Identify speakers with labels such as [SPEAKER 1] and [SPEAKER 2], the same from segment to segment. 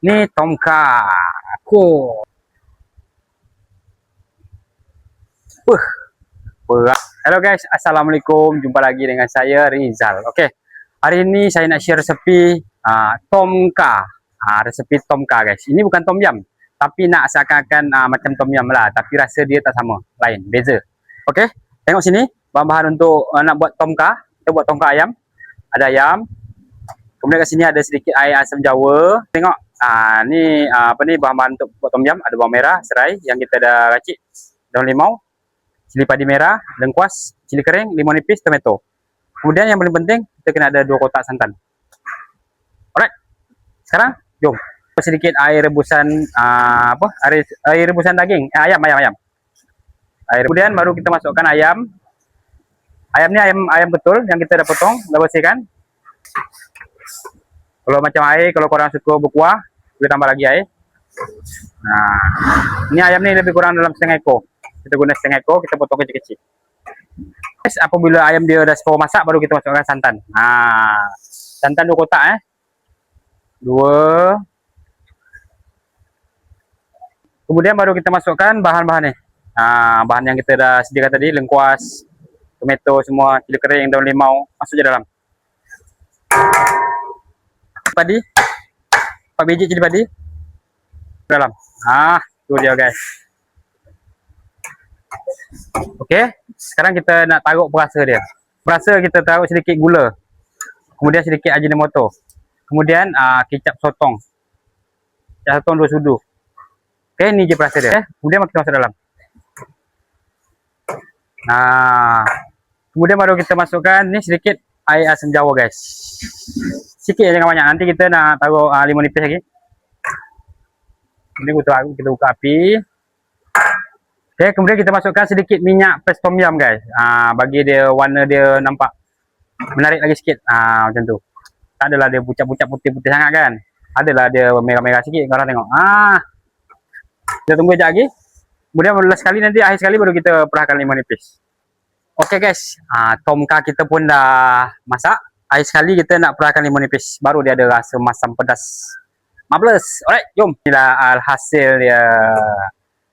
[SPEAKER 1] Ni Tomka. Cool. Berat. Hello guys, Assalamualaikum. Jumpa lagi dengan saya Rizal. Okey. Hari ini saya nak share resepi Tomka. Resepi Tomka guys. Ini bukan tom yum, tapi nak seakan-akan macam tom yum lah, tapi rasa dia tak sama, lain, beza. Okey. Tengok sini, bahan-bahan untuk nak buat Tomka. Kita buat Tomka ayam. Ada ayam. Kemudian kat sini ada sedikit air asam jawa. Tengok, ni apa ni bahan-bahan untuk buat tom yum. Ada bawang merah, serai yang kita dah racik, daun limau, cili padi merah, lengkuas, cili kering, limau nipis, tomato. Kemudian yang paling penting, kita kena ada 2 kotak santan. Alright. Sekarang, jom. Sedikit air rebusan air rebusan daging, ayam. Kemudian baru kita masukkan ayam. Ayam ni ayam betul yang kita dah potong, dah bersihkan. Kalau macam air, kalau korang suka berkuah, boleh tambah lagi air. Ini ayam ni lebih kurang dalam setengah ekor. Kita guna setengah ekor, kita potong kecil-kecil. Apabila ayam dia dah separuh masak, baru kita masukkan santan. Santan 2 kotak 2. Kemudian baru kita masukkan bahan-bahan ni. Bahan yang kita dah sediakan tadi, lengkuas, tomato semua, cili kering, daun limau, masuk je dalam. Padi, 4 biji cili padi dalam. Tu dia guys. Okey, sekarang kita nak taruh perasa dia. Perasa kita taruh sedikit gula. Kemudian sedikit ajinomoto. Kemudian kicap sotong. Kicap sotong 2 sudu. Okey, ni je perasa dia. Kemudian kita masuk dalam. Kemudian baru kita masukkan ni sedikit air asam jawa guys. Sikit, jangan banyak. Nanti kita nak taruh limau nipis lagi. Ini kita buka api. Okay, kemudian kita masukkan sedikit minyak paste tom yum guys. Bagi dia warna dia nampak menarik lagi sikit. Macam tu. Tak adalah dia pucat-pucat putih-putih sangat kan. Adalah dia merah-merah sikit. Korang tengok. Kita tunggu sekejap lagi. Kemudian last sekali, nanti akhir sekali baru kita perahkan limau nipis. Okay guys. Tomka kita pun dah masak. Akhir sekali kita nak perahkan limau nipis. Baru dia ada rasa masam pedas. Marvelous. Alright, jom. Inilah hasil dia.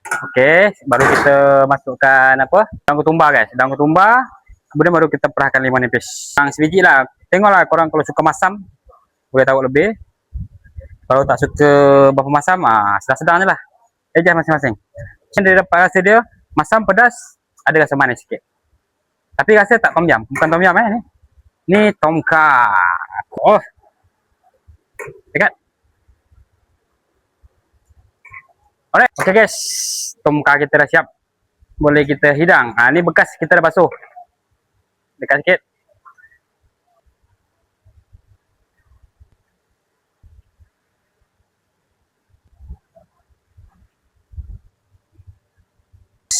[SPEAKER 1] Okey, baru kita masukkan daun ketumbar guys. Daun ketumbar. Kemudian baru kita perahkan limau nipis. Sebiji lah. Tengoklah korang kalau suka masam, boleh taruh lebih. Kalau tak suka berapa masam, sedang-sedang je lah. Adjust masing-masing. Dia dapat rasa dia masam, pedas, ada rasa manis sikit. Tapi rasa tak tom yum. Bukan tom yum ni. Ni Tomka. Dekat. Alright. Okay guys. Tomka kita dah siap. Boleh kita hidang. Ni bekas kita dah basuh. Dekat sikit.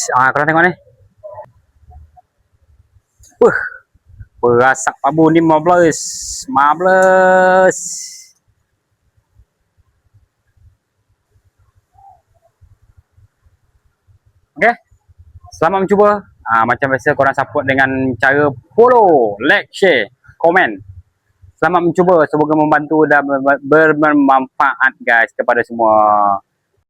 [SPEAKER 1] Korang tengok ni. Berasak abu ni marvelous. Okay. Selamat mencuba. Macam biasa korang support dengan cara follow, like, share, komen. Selamat mencuba. Semoga membantu dan bermanfaat guys kepada semua.